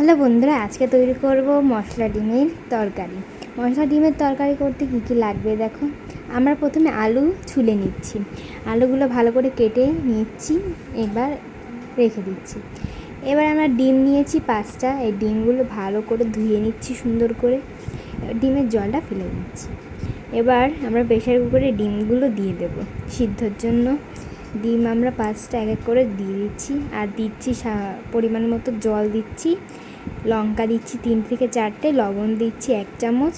Hello বন্ধুরা, আজকে তৈরি করব মশলা ডিমের তরকারি। মশলা ডিমের তরকারি করতে কী কী লাগবে দেখো। আমরা প্রথমে আলু ছুলে নিচ্ছি, আলুগুলো ভালো করে কেটে নিচ্ছি, এবার রেখে দিচ্ছি। এবার আমরা ডিম নিয়েছি 5টা, এই ডিমগুলো ভালো করে ধুয়ে নিচ্ছি সুন্দর করে, ডিমের জলটা ফেলে দিচ্ছি। এবার আমরা প্রেশার কুকারে ডিমগুলো দিয়ে দেব সিদ্ধর জন্য। ডিম আমরা 5টা এক এক করে দিয়ে দিচ্ছি, আর দিচ্ছি পরিমাণ মতো জল দিচ্ছি, লঙ্কা দিচ্ছি 3 থেকে 4টে, লবণ দিচ্ছি 1 চামচ,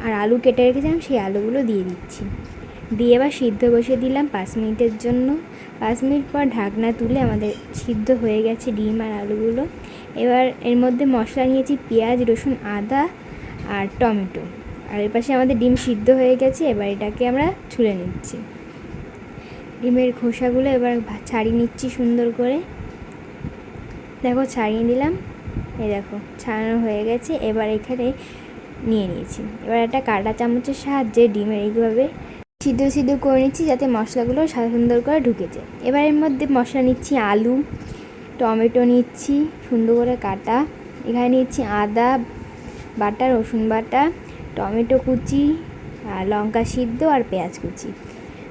আর আলু কেটে রেখেছিলাম সেই আলুগুলো দিয়ে দিচ্ছি। দিয়ে এবার সিদ্ধ বসিয়ে দিলাম 5 মিনিটের জন্য। 5 মিনিট পর ঢাকনা তুলে আমাদের সিদ্ধ হয়ে গেছে ডিম আর আলুগুলো। এবার এর মধ্যে মশলা নিয়েছি পেঁয়াজ, রসুন, আদা আর টমেটো। আর এর পাশে আমাদের ডিম সিদ্ধ হয়ে গেছে। এবার এটাকে আমরা ছুলে নিচ্ছি, ডিমের খোসাগুলো এবার ছাড়িয়ে নিচ্ছি সুন্দর করে। দেখো ছাড়িয়ে নিলাম, এই দেখো ছাড়ানো হয়ে গেছে। এবার এখানে নিয়ে নিয়েছি, এবার একটা কাঁটা চামচের সাহায্যে ডিমের এইভাবে সিদ্ধ করে নিচ্ছি, যাতে মশলাগুলো সুন্দর করে ঢুকে যায়। এবার এর মধ্যে মশলা নিচ্ছি আলু, টমেটো নিচ্ছি সুন্দর করে কাটা, এখানে নিচ্ছি আদা বাটা, রসুন বাটা, টমেটো কুচি, আর লঙ্কা সিদ্ধ আর পেঁয়াজ কুচি।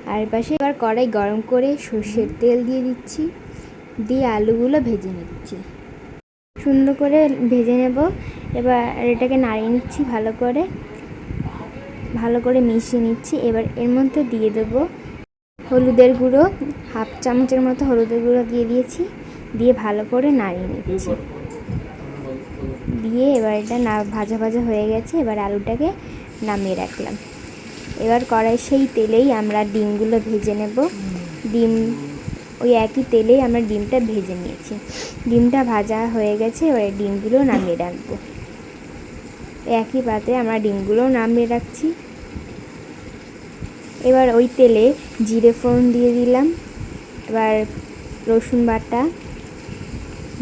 আর এর পাশে এবার কড়াই গরম করে সর্ষের তেল দিয়ে দিচ্ছি, দিয়ে আলুগুলো ভেজে নিচ্ছি, সুন্দর করে ভেজে নেব। এবার এটাকে নাড়িয়ে নিচ্ছি ভালো করে মিশিয়ে নিচ্ছি। এবার এর মধ্যে দিয়ে দেব হলুদের গুঁড়ো, 1/2 চামচের মতো হলুদের গুঁড়ো দিয়ে দিয়েছি, দিয়ে ভালো করে নাড়িয়ে নিচ্ছি। দিয়ে এবার এটা ভাজা হয়ে গেছে। এবার আলুটাকে নামিয়ে রাখলাম। এবার কড়াই সেই তেলেই আমরা ডিমগুলো ভেজে নেব। ডিম ওই একই তেলেই আমরা ডিমটা ভেজে নিয়েছি, ডিমটা ভাজা হয়ে গেছে। এবার ডিমগুলো নামিয়ে রাখবো, একই পাত্রে আমরা ডিমগুলো নামিয়ে রাখছি। এবার ওই তেলে জিরে ফোড়ন দিয়ে দিলাম, এবার রসুন বাটা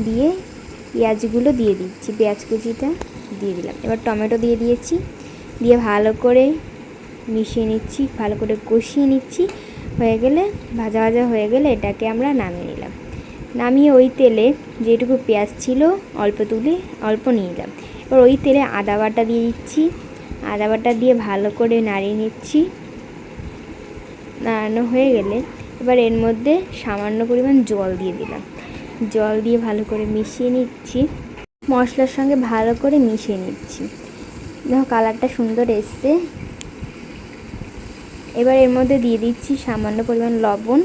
দিয়ে পেঁয়াজগুলো দিয়ে দিচ্ছি, পেঁয়াজ কুচিটা দিয়ে দিলাম। এবার টমেটো দিয়ে দিয়েছি, দিয়ে ভালো করে মিশিয়ে নিচ্ছি, ভালো করে কষিয়ে নিচ্ছি। হয়ে গেলে ভাজা হয়ে গেলে এটাকে আমরা নামিয়ে নিলাম। নামিয়ে ওই তেলে যেটুকু পেঁয়াজ ছিল অল্প নিয়ে নিলাম। এবার ওই তেলে আদা বাটা দিয়ে দিচ্ছি, আদা বাটা দিয়ে ভালো করে নাড়িয়ে নিচ্ছি। নাড়ানো হয়ে গেলে এবার এর মধ্যে সামান্য পরিমাণ জল দিয়ে দিলাম, জল দিয়ে ভালো করে মিশিয়ে নিচ্ছি, মশলার সঙ্গে ভালো করে মিশিয়ে নিচ্ছি। দেখো কালারটা সুন্দর এসছে। এবার এর মধ্যে দিয়ে দিচ্ছি সামান্য পরিমাণ লবণ,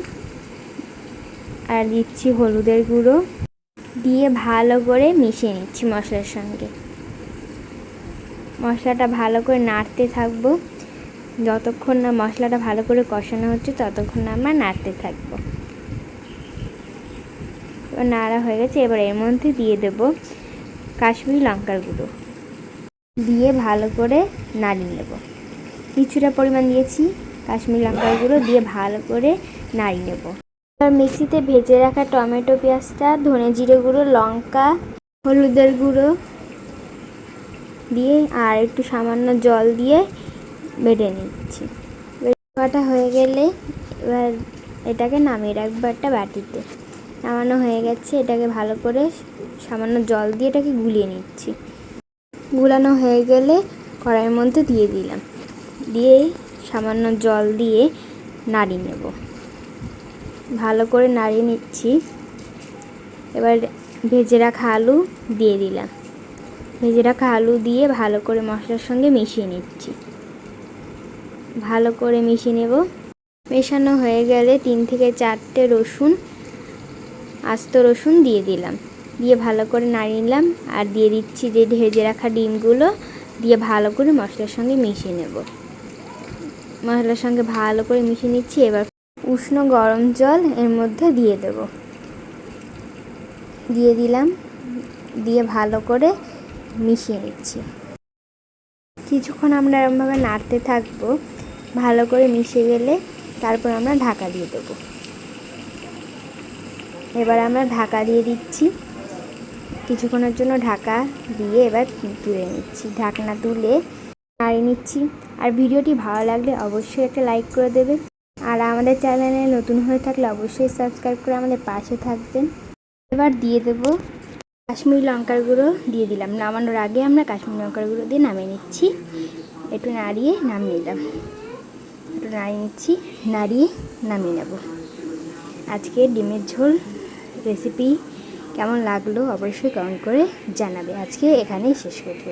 আর দিচ্ছি হলুদের গুঁড়ো, দিয়ে ভালো করে মিশিয়ে নিচ্ছি মশলার সঙ্গে। মশলাটা ভালো করে নাড়তে থাকবো, যতক্ষণ না মশলাটা ভালো করে কষানো হচ্ছে ততক্ষণ না আমরা নাড়তে থাকবো। এবার নাড়া হয়ে গেছে। এবার এর মধ্যে দিয়ে দেব কাশ্মীরি লঙ্কার গুঁড়ো, দিয়ে ভালো করে নাড়িয়ে নেব। কিছুটা পরিমাণ দিয়েছি কাশ্মীরি লঙ্কার গুঁড়ো, দিয়ে ভালো করে নাড়িয়ে নেব। এবার মিক্সিতে ভেজে রাখা টমেটো, পেঁয়াজটা, ধনে জিরে গুঁড়ো, লঙ্কা, হলুদের গুঁড়ো দিয়ে আর একটু সামান্য জল দিয়ে বেটে নিচ্ছি। বাটা হয়ে গেলে এবার এটাকে নামিয়ে রাখবো একটা বাটিতে। নামানো হয়ে গেছে, এটাকে ভালো করে সামান্য জল দিয়ে এটাকে গুলিয়ে নিচ্ছি। গুলানো হয়ে গেলে কড়াইয়ের মধ্যে দিয়ে দিলাম, দিয়ে সামান্য জল দিয়ে নাড়িয়ে নেব, ভালো করে নাড়িয়ে নিচ্ছি। এবার ভেজে রাখা আলু দিয়ে দিলাম, ভেজে রাখা আলু দিয়ে ভালো করে মশলার সঙ্গে মিশিয়ে নিচ্ছি, ভালো করে মিশিয়ে নেব। মেশানো হয়ে গেলে 3 থেকে 4টে আস্ত রসুন দিয়ে দিলাম, দিয়ে ভালো করে নাড়িয়ে নিলাম। আর দিয়ে দিচ্ছি যে ভেজে রাখা ডিমগুলো, দিয়ে ভালো করে মশলার সঙ্গে মিশিয়ে নেব, মশলার সঙ্গে ভালো করে মিশিয়ে নিচ্ছি। এবার উষ্ণ গরম জল এর মধ্যে দিয়ে দিলাম, দিয়ে ভালো করে মিশিয়ে নিচ্ছি। কিছুক্ষণ আমরা এরকমভাবে নাড়তে থাকবো, ভালো করে মিশে গেলে তারপর আমরা ঢাকা দিয়ে দেবো। এবার আমরা ঢাকা দিয়ে দিচ্ছি, কিছুক্ষণের জন্য ঢাকা দিয়ে এবার তুলে নিচ্ছি, ঢাকনা তুলে নাড়িয়ে নিচ্ছি। আর ভিডিওটি ভালো লাগলে অবশ্যই একটা লাইক করে দেবে, আর আমাদের চ্যানেলে নতুন হয়ে থাকলে অবশ্যই সাবস্ক্রাইব করে আমাদের পাশে থাকবেন। এবার দিয়ে দেব কাশ্মীরি লঙ্কার গুঁড়ো দিয়ে দিলাম। নামানোর আগে আমরা কাশ্মীরি লঙ্কার গুঁড়ো দিয়ে নামিয়ে নিচ্ছি। একটু নাড়িয়ে নামিয়ে নিলাম, একটু নাড়িয়ে নিচ্ছি, নাড়িয়ে নামিয়ে নেব। আজকে ডিমের ঝোল রেসিপি কেমন লাগলো অবশ্যই কমেন্ট করে জানাবে। আজকে এখানেই শেষ করতে